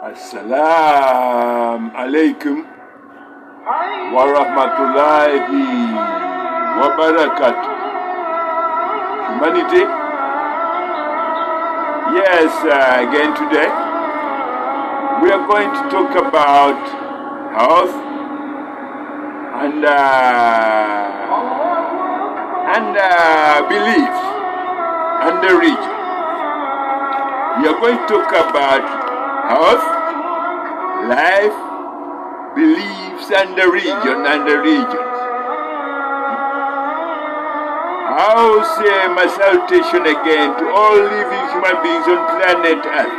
Assalamu alaikum wa rahmatullahi wa barakatuh. Humanity? Yes, again today we are going to talk about health and belief and the religion. We are going to talk about health, life, beliefs, and the religion and the regions. I'll say my salutation again to all living human beings on planet Earth.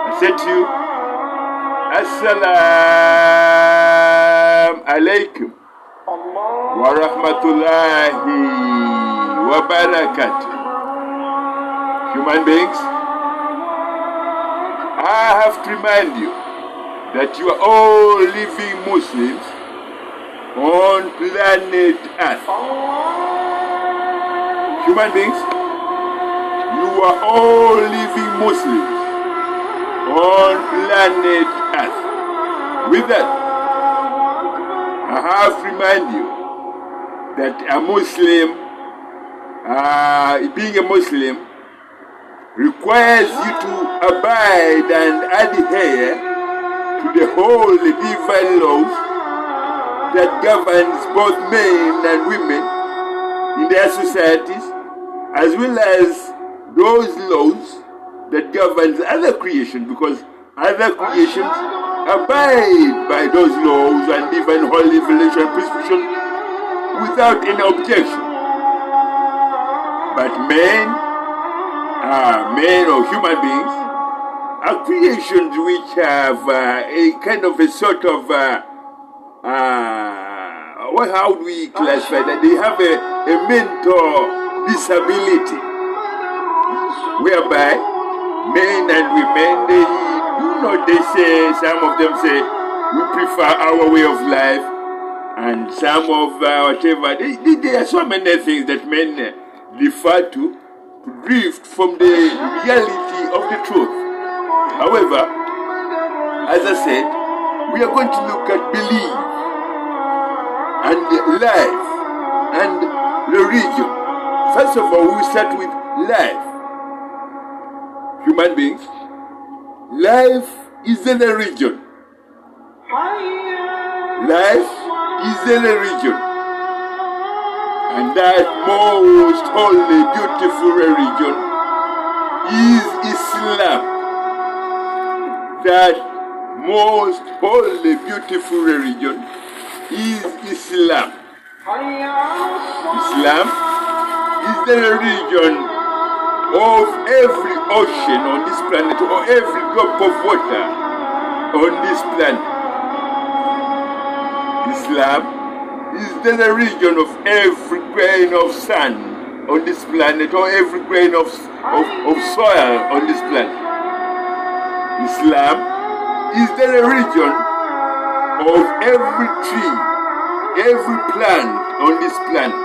I say to you, Assalamu alaikum wa rahmatullahi wa barakatuh. Human beings, I have to remind you that you are all living Muslims on planet Earth. Human beings, you are all living Muslims on planet Earth. With that, I have to remind you that a Muslim, being a Muslim, requires you to abide and adhere to the holy divine laws that governs both men and women in their societies, as well as those laws that governs other creation, because other creations abide by those laws and divine holy revelation and prescription without any objection. But men or human beings are creations which have a kind of a sort of how do we classify that? They have a mental disability, whereby men and women, some of them say we prefer our way of life, and some of whatever. There are so many things that men refer to drift from the reality of the truth. However, as I said, we are going to look at belief and life and religion. First of all, we start with life. Human beings, life is a religion. Life is a religion. And that most holy, beautiful religion is Islam. That most holy, beautiful religion is Islam. Islam is the religion of every ocean on this planet, or every drop of water on this planet. Islam is the religion of every grain of sand on this planet, or every grain of soil on this planet. Islam is the religion of every tree, every plant on this planet.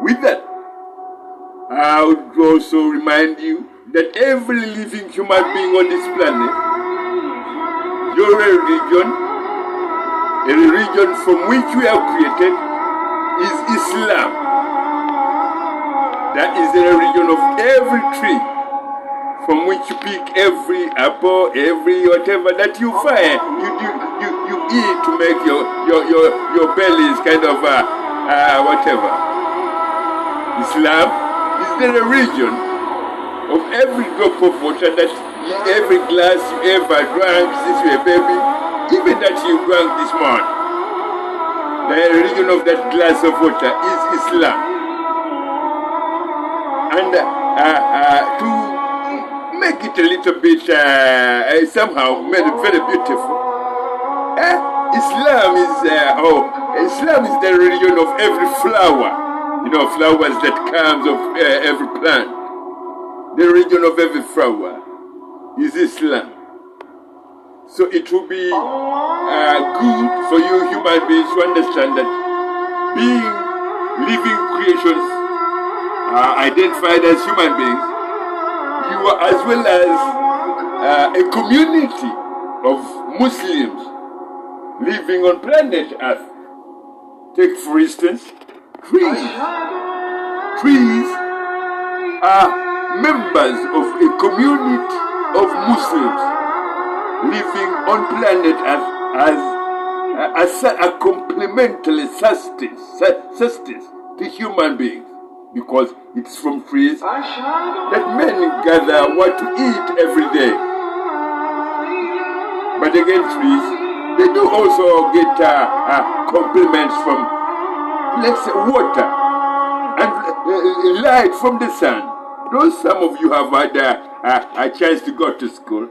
With that, I would also remind you that every living human being on this planet, your religion, a religion from which we are created, is Islam. That is the religion of every tree from which you pick every apple, every whatever that you find, you eat to make your bellies kind of whatever. Islam is the religion of every drop of water, that every glass you ever drank since you were a baby, even that you drank this morning. The religion of that glass of water is Islam. And to make it a little bit somehow made it very beautiful, Islam is the religion of every flower. Flowers that comes of every plant. The religion of every flower is Islam. So it will be good for you human beings to understand that being living creations identified as human beings, you are as well as a community of Muslims living on planet Earth. Take for instance, trees. Trees are members of a community of Muslims living on planet Earth as a complementary sustenance to human beings, because it's from trees that men gather what to eat every day. But again, trees, they do also get compliments from, let's say, water and light from the sun. Though some of you have had a chance to go to school,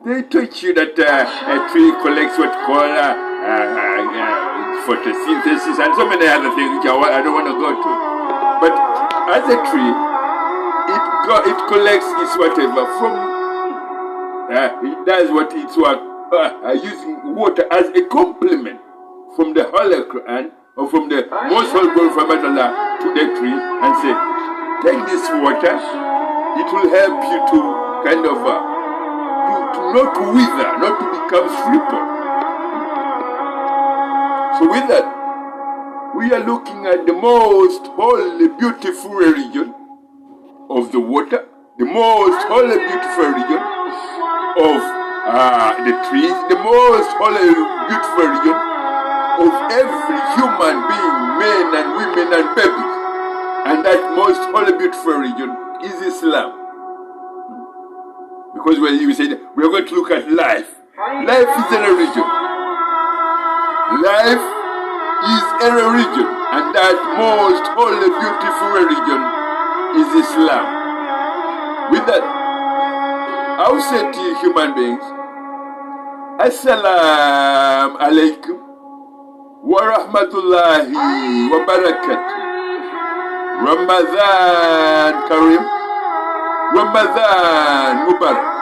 they teach you that a tree collects what you call photosynthesis and so many other things which I don't want to go to. But as a tree, it collects its whatever from, it does what it's work, using water as a complement from the Holy Quran or from the most holy word from Allah to the tree and say, take this water, it will help you to kind of to not to wither, not to become shriveled. So with that, we are looking at the most holy, beautiful religion of the water, the most holy, beautiful religion of the trees, the most holy, beautiful religion of every human being, men and women and babies. And that most holy, beautiful religion is Islam. Because when you say we are going to look at life, life is a religion. Life is a religion, and that most holy, beautiful religion is Islam. With that, I will say to you, human beings, Assalamu alaikum wa rahmatullahi wa barakatuh. Ramadan Karim, Ramadan Mubarak.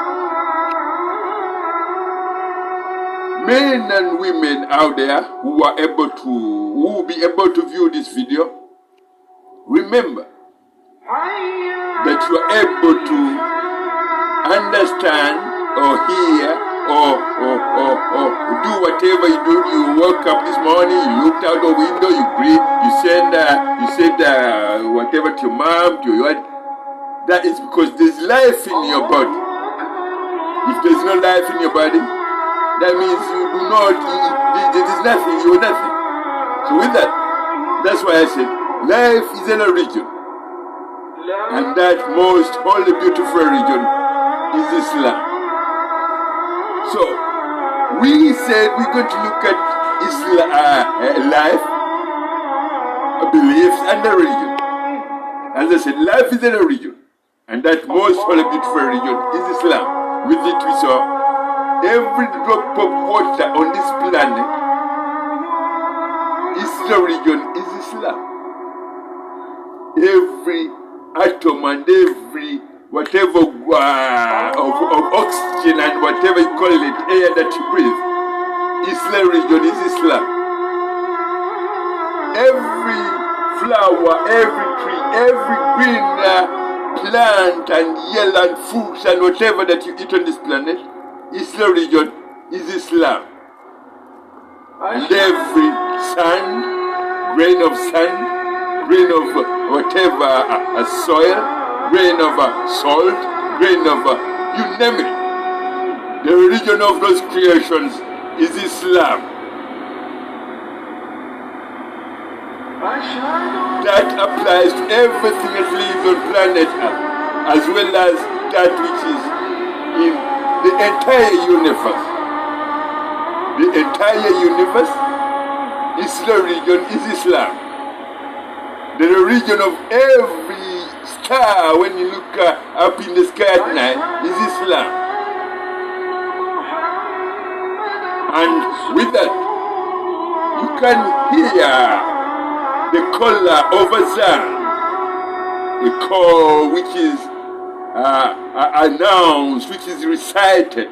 Men and women out there who will be able to view this video, remember that you are able to understand or hear or do whatever you do. You woke up this morning, you looked out the window, you breathe, you said whatever to your mom, to your wife. That is because there's life in your body. If there's no life in your body, that means you do not, there is nothing, you are nothing. So with that, that's why I said, life is a religion. And that most holy, beautiful religion is Islam. So, we said we're going to look at Islam, life, beliefs, and the religion. As I said, life is a religion. And that most holy, beautiful religion is Islam. With it we saw every drop of water on this planet is the religion, is Islam. Every atom and every whatever of oxygen and whatever you call it, air that you breathe, Islam religion is Islam. Every flower, every tree, every green plant and yellow and fruits and whatever that you eat on this planet, Islam religion is Islam. And every sand, grain of sand, grain of whatever, soil, grain of salt, grain of, you name it. The religion of those creations is Islam. That applies to everything that lives on planet Earth, as well as that which is in the entire universe. The entire universe, Islam religion is Islam. The religion of every star, when you look up in the sky at night, is Islam. And with that, you can hear the caller of Azan, the call which is announced, which is recited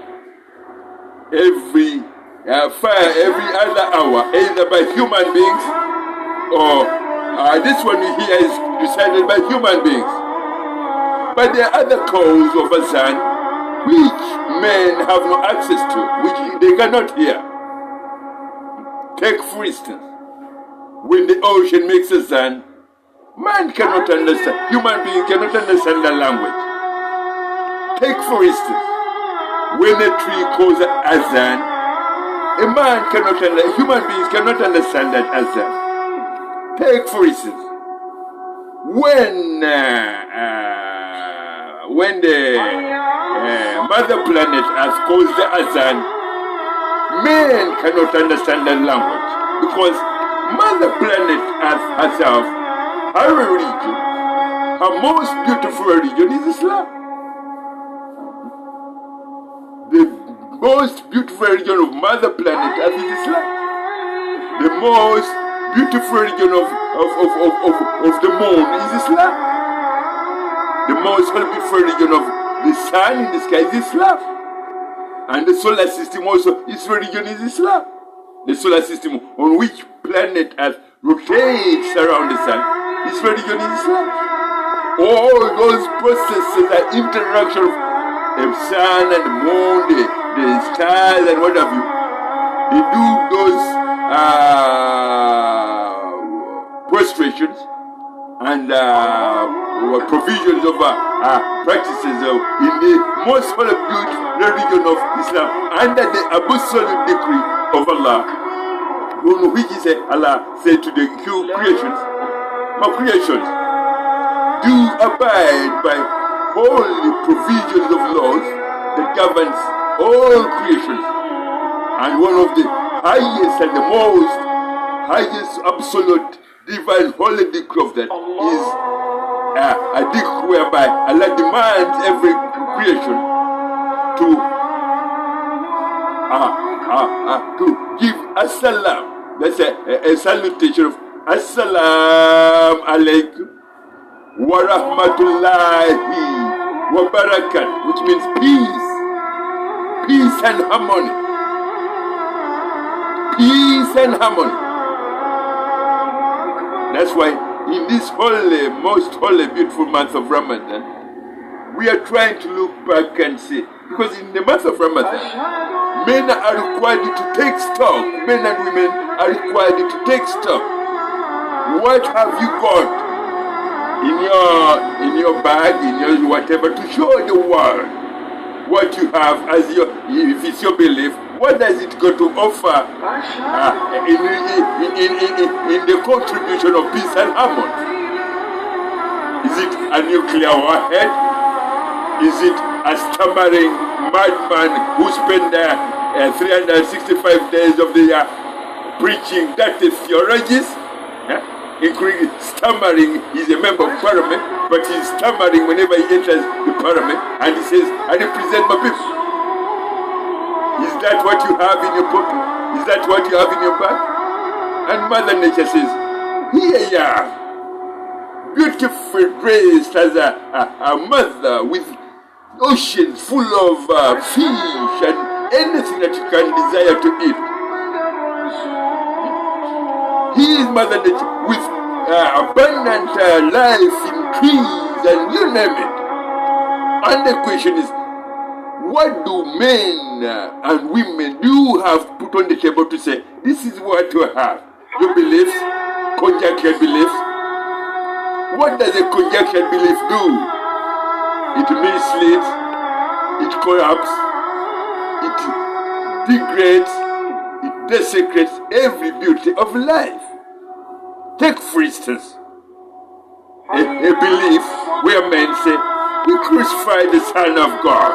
every other hour, either by human beings or this one we hear is recited by human beings. But there are other calls of Azan which men have no access to, which they cannot hear. Take for instance, when the ocean makes a sound, man cannot understand, human being cannot understand the language. Take for instance, when a tree calls an azan, a man cannot understand, human beings cannot understand that azan. Take for instance, when the mother planet Earth calls the azan, men cannot understand that language because mother planet Earth herself, her religion, her most beautiful religion is Islam. The most beautiful religion of mother planet Earth is Islam. The most beautiful religion of the moon is Islam. The most beautiful religion of the sun in the sky is Islam. And the solar system also, its religion is Islam. The solar system on which planet Earth rotates around the sun, its religion is Islam. All those processes and interaction of the sun and the moon, the stars and what have you, they do those prostrations and provisions of practices in the most holy religion of Islam under the absolute decree of Allah, on which Allah said to the creations, my creations, do abide by all the provisions of laws that governs all creations. And one of the highest and the most highest absolute divine holy decree of that is a decree whereby Allah demands every creation to give as-salam. That's a salutation of as-salam alaikum wa rahmatullahi wa barakat, which means peace and harmony. Peace and harmony. That's why in this holy, most holy, beautiful month of Ramadan, we are trying to look back and see, because in the month of Ramadan, men are required to take stock, men and women are required to take stock. What have you got in your bag, in your whatever, to show the world what you have as your, if it's your belief, what does it go to offer in the contribution of peace and harmony? Is it a nuclear warhead? Is it a stammering madman who spent 365 days of the year preaching dirty theologies? Including stammering, he's a member of parliament, but he's stammering whenever he enters the parliament, and he says, I represent my people. Is that what you have in your pocket? Is that what you have in your bag? And Mother Nature says, here you are, beautifully dressed as a mother with oceans full of fish and anything that you can desire to eat. He is Mother Nature with abundant life in trees and you name it. And the question is, what do men and women do have put on the table to say, this is what you have? Your beliefs, conjecture beliefs. What does a conjecture belief do? It misleads, it corrupts, it degrades, it desecrates every beauty of life. Take for instance, a belief where men say, we crucified the Son of God.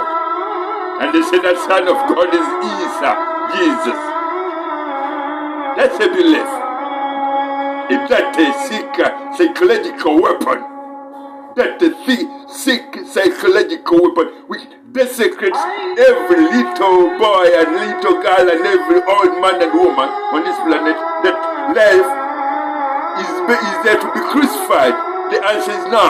And they say that Son of God is Isa, Jesus. That's a belief. If that is psychological weapon, that is sick psychological weapon which desecrates every little boy and little girl and every old man and woman on this planet, that life is there to be crucified. The answer is no.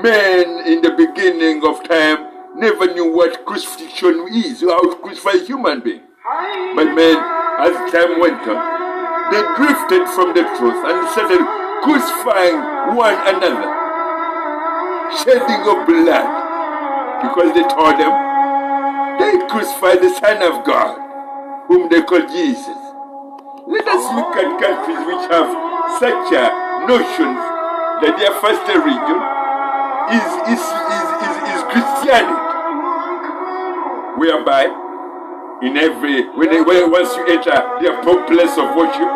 Men in the beginning of time never knew what crucifixion is, how to crucify a human being. But men, as time went on, they drifted from the truth and started crucifying one another, shedding of blood, because they told them they crucified the Son of God, whom they call Jesus. Let us look at countries which have such notions that their first religion is Christianity, whereby in every once you enter their place of worship,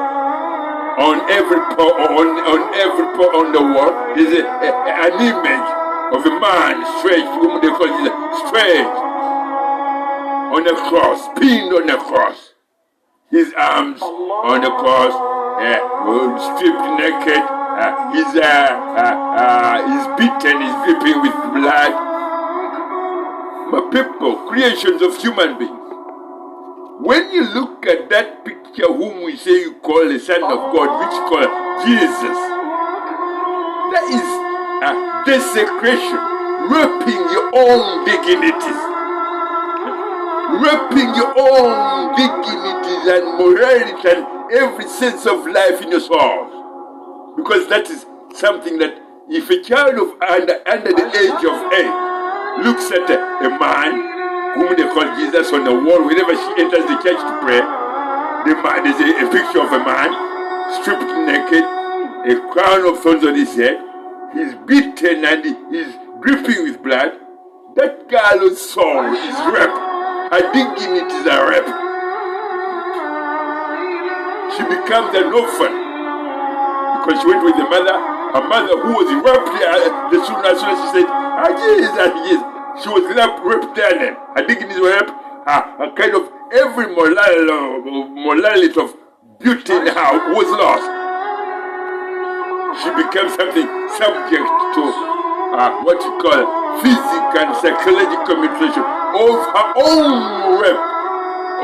on every on the wall is an image of a man stretched, whom they call Jesus, stretched on a cross, pinned on a cross. His arms on the cross, stripped naked. He's beaten, he's dripping with blood. My people, creations of human beings. When you look at that picture, whom we say you call the Son of God, which you call Jesus, that is desecration, raping your own dignities. Raping your own dignities and morality and every sense of life in your soul. Because that is something that if a child of under the age of 8 looks at a man whom they call Jesus on the wall, whenever she enters the church to pray, there's a picture of a man stripped naked, a crown of thorns on his head, he's beaten and he's dripping with blood. That girl's soul is raped. Her dignity is a rape. She becomes an orphan because she went with the mother. Her mother, who was raped as soon as she said, Jesus. She was raped there then. Her dignity was raped. A kind of every morality of beauty in her was lost. She became something subject to what you call physical and psychological mutilation of her own rape,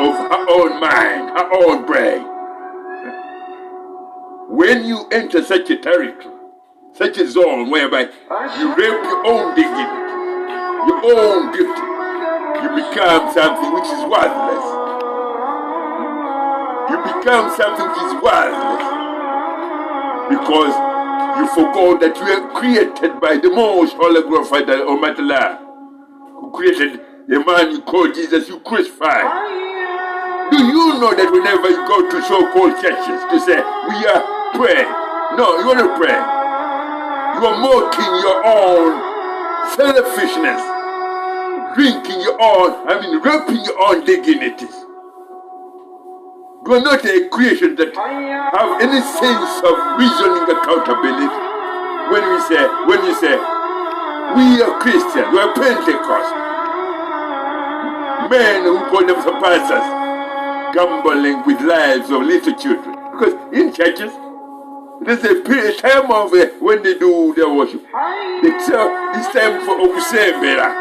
of her own mind, her own brain. When you enter such a territory, such a zone whereby you rape your own dignity, your own beauty, you become something which is worthless. You become something which is worthless because you forgot that you were created by the most holy, glorified, Almighty Allah, who created the man you call Jesus, you crucified. Do you know that whenever you go to so-called churches to say, we are praying, no, you are not praying. You are mocking your own selfishness, drinking your own, raping your own dignities. You are not a creation that have any sense of reasoning accountability. When you say, we are Christians, we are Pentecost, men who call themselves pastors, gambling with lives of little children. Because in churches, there's a time of when they do their worship. They say it's time for Okusembera,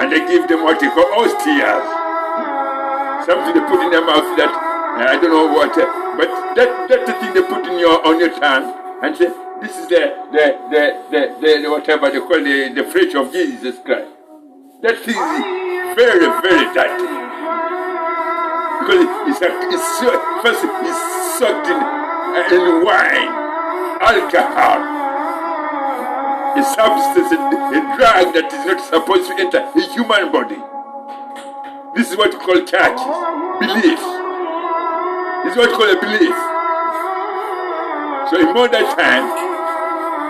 and they give them what they call ostias. Something they put in their mouth that I don't know what, but that's the thing they put in on your tongue and say this is the whatever they call the flesh of Jesus Christ. That thing is very, very dirty because it's soaked in wine, alcohol, a substance, a drug that is not supposed to enter a human body. This is what we call churches, beliefs. This is what we call a belief. So in modern times,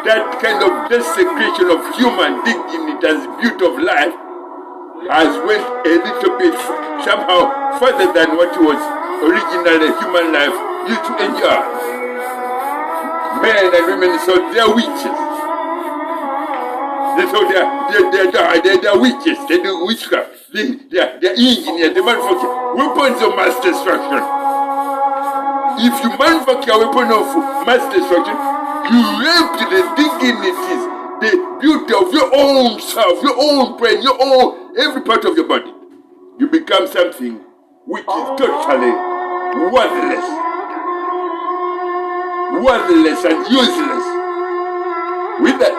that kind of desecration of human dignity as beauty of life has went a little bit somehow further than what was originally human life used to enjoy. Men and women saw their witches. They saw they're witches. They do witchcraft. They're engineers. They manufacture weapons of mass destruction. If you manufacture a weapon of mass destruction, you rape the dignities, the beauty of your own self, your own brain, your own every part of your body. You become something which is totally worthless and useless. With that,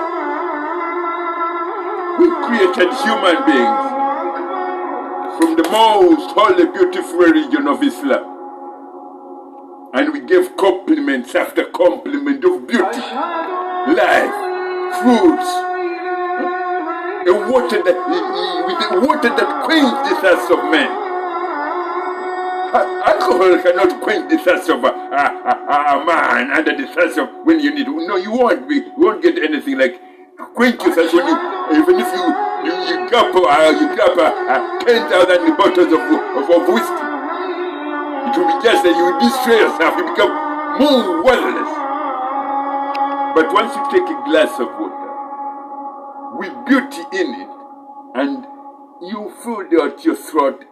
we created human beings from the most holy, beautiful religion of Islam. And we gave compliments after compliment of beauty, life, fruits, a water that with the water that quenches the thirst of men. Alcohol cannot quench the thirst of a man under the thirst of when you need. No, you won't get anything like quench your thirst when you, even if you grab 10,000 bottles of whiskey. It will be just that you will destroy yourself. You become more worthless. But once you take a glass of water with beauty in it, and you feel that your throat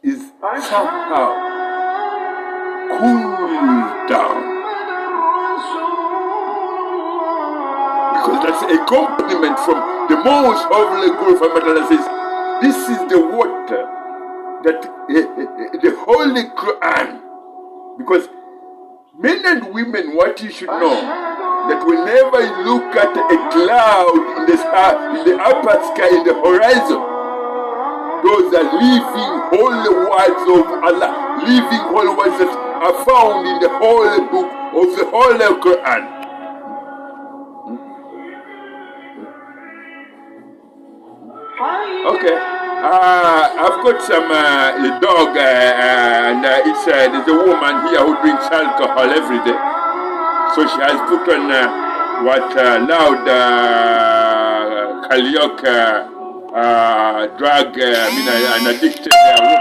is somehow cooled down, because that's a compliment from the most holy Guru Father says, this is the water that the Holy Quran, because men and women, what you should know, that whenever you look at a cloud in the sky, in the upper sky, in the horizon, those are living holy words of Allah, living holy words that are found in the holy book of the Holy Quran. Okay, I've got some a dog, and there's a woman here who drinks alcohol every day. So she has put on loud karaoke drug, an addicted woman.